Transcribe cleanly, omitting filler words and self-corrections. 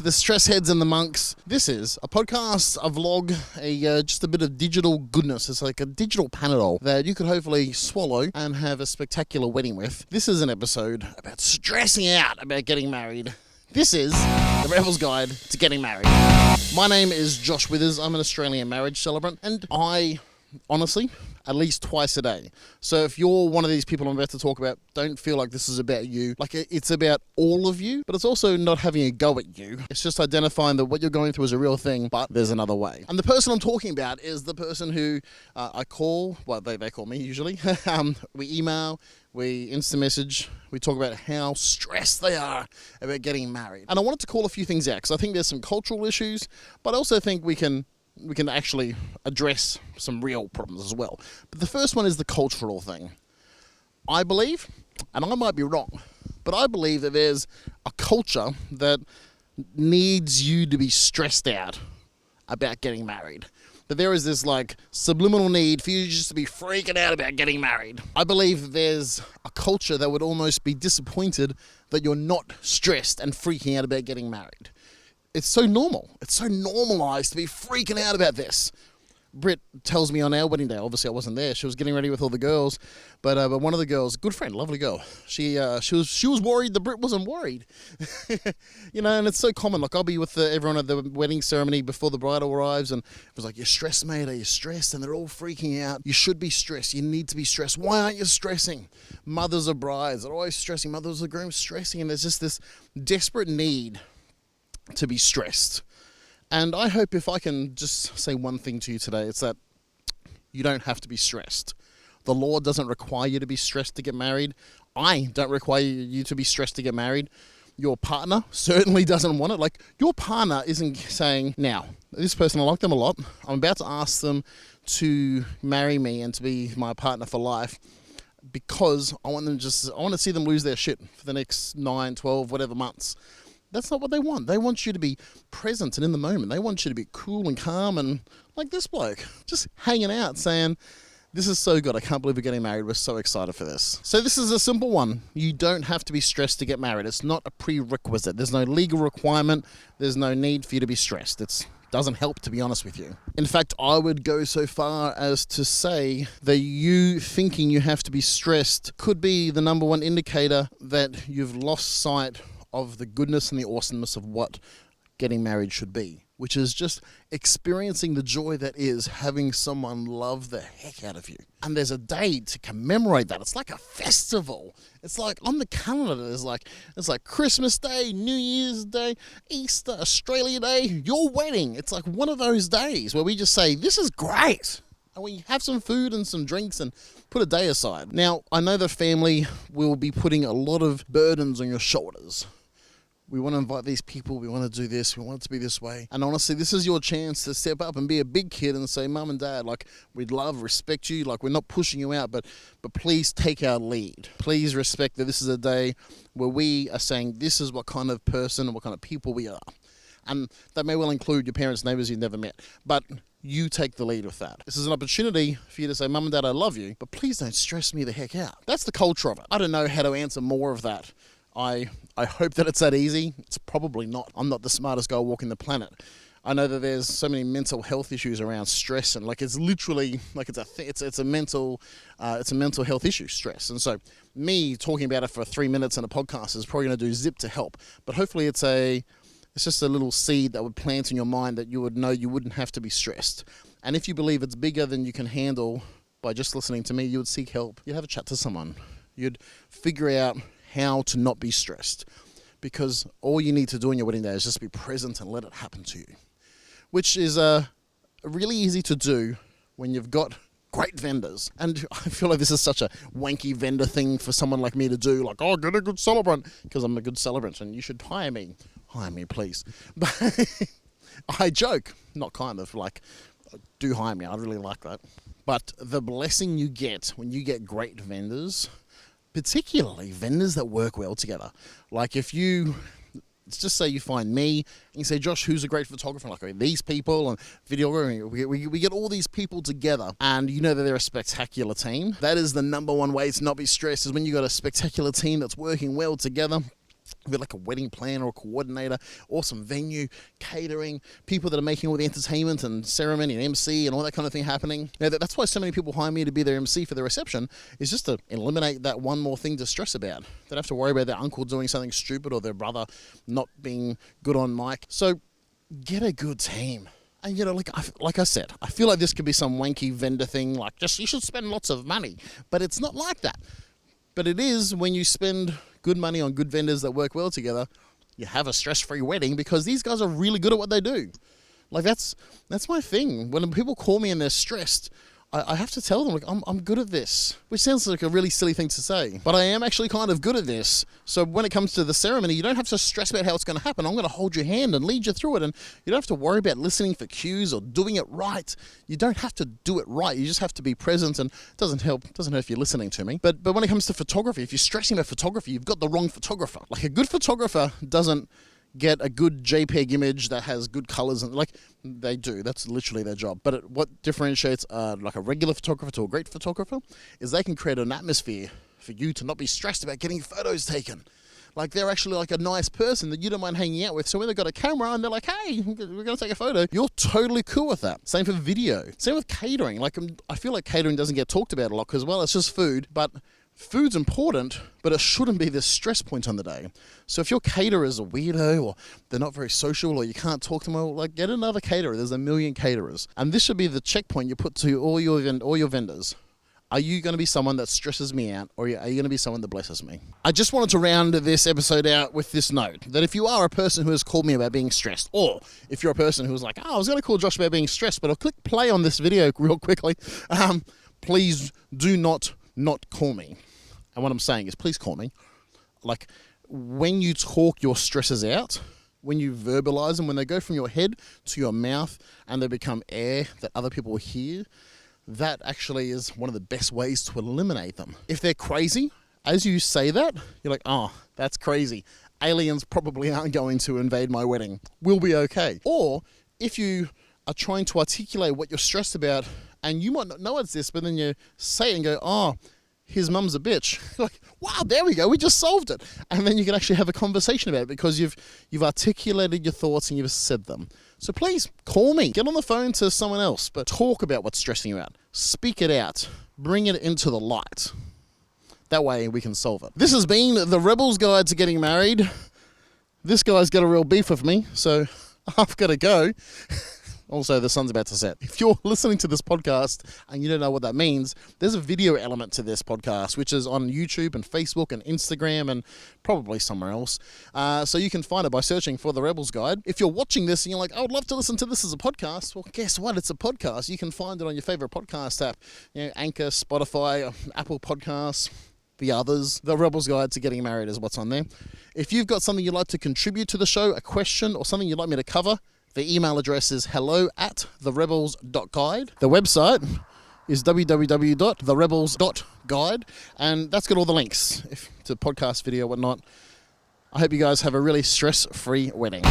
to the stress heads and the monks. This is a podcast, a vlog, just a bit of digital goodness. It's like a digital Panadol that you could hopefully swallow and have a spectacular wedding with. This is an episode about stressing out about getting married. This is the Rebel's Guide to Getting Married. My name is Josh Withers. I'm an Australian marriage celebrant, and I honestly, at least twice a day. So if you're one of these people I'm about to talk about, don't feel like this is about you. Like, it's about all of you, but it's also not having a go at you. It's just identifying that what you're going through is a real thing, but there's another way. And the person I'm talking about is the person who I call, well, they call me usually. We email, we instant message, we talk about how stressed they are about getting married. And I wanted to call a few things out because I think there's some cultural issues, but I also think we can actually address some real problems as well. But the first one is the cultural thing. I believe, and I might be wrong, but I believe that there's a culture that needs you to be stressed out about getting married. That there is this like subliminal need for you just to be freaking out about getting married. I believe there's a culture that would almost be disappointed that you're not stressed and freaking out about getting married. It's so normal. It's so normalized to be freaking out about this. Britt tells me on our wedding day, obviously I wasn't there, she was getting ready with all the girls, but one of the girls, good friend, lovely girl, she was worried that Britt wasn't worried. You know, and it's so common. Like, I'll be with everyone at the wedding ceremony before the bride arrives, and it was like, "You're stressed, mate, are you stressed?" And they're all freaking out. You should be stressed. You need to be stressed. Why aren't you stressing? Mothers of brides are always stressing. Mothers of grooms stressing. And there's just this desperate need to be stressed. And I hope if I can just say one thing to you today, it's that you don't have to be stressed. The law doesn't require you to be stressed to get married. I don't require you to be stressed to get married. Your partner certainly doesn't want it. Like, your partner isn't saying, now, this person, I like them a lot, I'm about to ask them to marry me and to be my partner for life, because I want to see them lose their shit for the next 9, 12, whatever months. That's not what they want. They want you to be present and in the moment. They want you to be cool and calm and like this bloke, just hanging out saying, "This is so good. I can't believe we're getting married. We're so excited for this." So this is a simple one. You don't have to be stressed to get married. It's not a prerequisite. There's no legal requirement. There's no need for you to be stressed. It doesn't help, to be honest with you. In fact, I would go so far as to say that you thinking you have to be stressed could be the number one indicator that you've lost sight of the goodness and the awesomeness of what getting married should be, which is just experiencing the joy that is having someone love the heck out of you. And there's a day to commemorate that. It's like a festival. It's like on the calendar, it's like Christmas Day, New Year's Day, Easter, Australia Day, your wedding. It's like one of those days where we just say, this is great. And we have some food and some drinks and put a day aside. Now, I know the family will be putting a lot of burdens on your shoulders. We want to invite these people, we want to do this, we want it to be this way. And honestly, this is your chance to step up and be a big kid and say, "Mum and Dad, like, we'd love, respect you, like, we're not pushing you out, but please take our lead. Please respect that this is a day where we are saying this is what kind of person and what kind of people we are." And that may well include your parents, neighbours you've never met, but you take the lead with that. This is an opportunity for you to say, "Mum and Dad, I love you, but please don't stress me the heck out." That's the culture of it. I don't know how to answer more of that. I hope that it's that easy. It's probably not. I'm not the smartest guy walking the planet. I know that there's so many mental health issues around stress, and like, it's literally like it's a mental health issue, stress. And so me talking about it for 3 minutes in a podcast is probably going to do zip to help. But hopefully it's just a little seed that would plant in your mind that you would know you wouldn't have to be stressed. And if you believe it's bigger than you can handle by just listening to me, you would seek help. You'd have a chat to someone. You'd figure out how to not be stressed, because all you need to do on your wedding day is just be present and let it happen to you, which is really easy to do when you've got great vendors. And I feel like this is such a wanky vendor thing for someone like me to do, like, "Oh, get a good celebrant," because I'm a good celebrant and you should hire me, please. But I joke, not kind of, like, do hire me, I'd really like that. But the blessing you get when you get great vendors, particularly vendors that work well together. Like, if you, let's just say you find me and you say, "Josh, who's a great photographer?" Like, these people and videographer, we get all these people together, and you know that they're a spectacular team. That is the number one way to not be stressed, is when you got a spectacular team that's working well together. We've got like a wedding planner or coordinator, awesome venue, catering, people that are making all the entertainment and ceremony and MC and all that kind of thing happening. Now, that's why so many people hire me to be their MC for the reception, is just to eliminate that one more thing to stress about. They don't have to worry about their uncle doing something stupid or their brother not being good on mic. So get a good team. And, like I said, I feel like this could be some wanky vendor thing, like just you should spend lots of money. But it's not like that. But it is when you spend good money on good vendors that work well together, you have a stress-free wedding because these guys are really good at what they do. Like, that's my thing. When people call me and they're stressed, I have to tell them, like, I'm good at this, which sounds like a really silly thing to say, but I am actually kind of good at this. So when it comes to the ceremony, you don't have to stress about how it's going to happen. I'm going to hold your hand and lead you through it, and you don't have to worry about listening for cues or doing it right. You don't have to do it right. You just have to be present, and it doesn't hurt if you're listening to me. But when it comes to photography, if you're stressing about photography, you've got the wrong photographer. Like, a good photographer doesn't get a good JPEG image that has good colors, and like they do, that's literally their job. But what differentiates like a regular photographer to a great photographer is they can create an atmosphere for you to not be stressed about getting photos taken. Like, they're actually like a nice person that you don't mind hanging out with. So when they've got a camera and they're like, hey, we're going to take a photo, you're totally cool with that. Same for video. Same with catering. Like, I feel like catering doesn't get talked about a lot because, well, it's just food. But food's important, but it shouldn't be the stress point on the day. So if your caterer is a weirdo or they're not very social or you can't talk to them, well, like, get another caterer. There's a million caterers. And this should be the checkpoint you put to all your vendors. Are you going to be someone that stresses me out, or are you going to be someone that blesses me? I just wanted to round this episode out with this note, that if you are a person who has called me about being stressed, or if you're a person who's like, I was going to call Josh about being stressed, but I'll click play on this video real quickly, please do not call me. And what I'm saying is, please call me. Like, when you talk your stresses out, when you verbalize them, when they go from your head to your mouth and they become air that other people will hear, that actually is one of the best ways to eliminate them. If they're crazy, as you say that, you're like, oh, that's crazy. Aliens probably aren't going to invade my wedding. We'll be okay. Or if you are trying to articulate what you're stressed about, and you might not know it's this, but then you say it and go, oh, his mum's a bitch. You're like, wow, there we go, we just solved it. And then you can actually have a conversation about it because you've articulated your thoughts and you've said them. So please call me, get on the phone to someone else, but talk about what's stressing you out. Speak it out, bring it into the light. That way we can solve it. This has been the Rebel's Guide to Getting Married. This guy's got a real beef with me, so I've got to go. Also, the sun's about to set. If you're listening to this podcast and you don't know what that means, there's a video element to this podcast, which is on YouTube and Facebook and Instagram and probably somewhere else. So you can find it by searching for The Rebel's Guide. If you're watching this and you're like, I would love to listen to this as a podcast, well, guess what? It's a podcast. You can find it on your favorite podcast app. Anchor, Spotify, Apple Podcasts, the others. The Rebel's Guide to Getting Married is what's on there. If you've got something you'd like to contribute to the show, a question or something you'd like me to cover, the email address is hello@therebels.guide. The website is www.therebels.guide, and that's got all the links to podcast, video, whatnot. I hope you guys have a really stress-free wedding.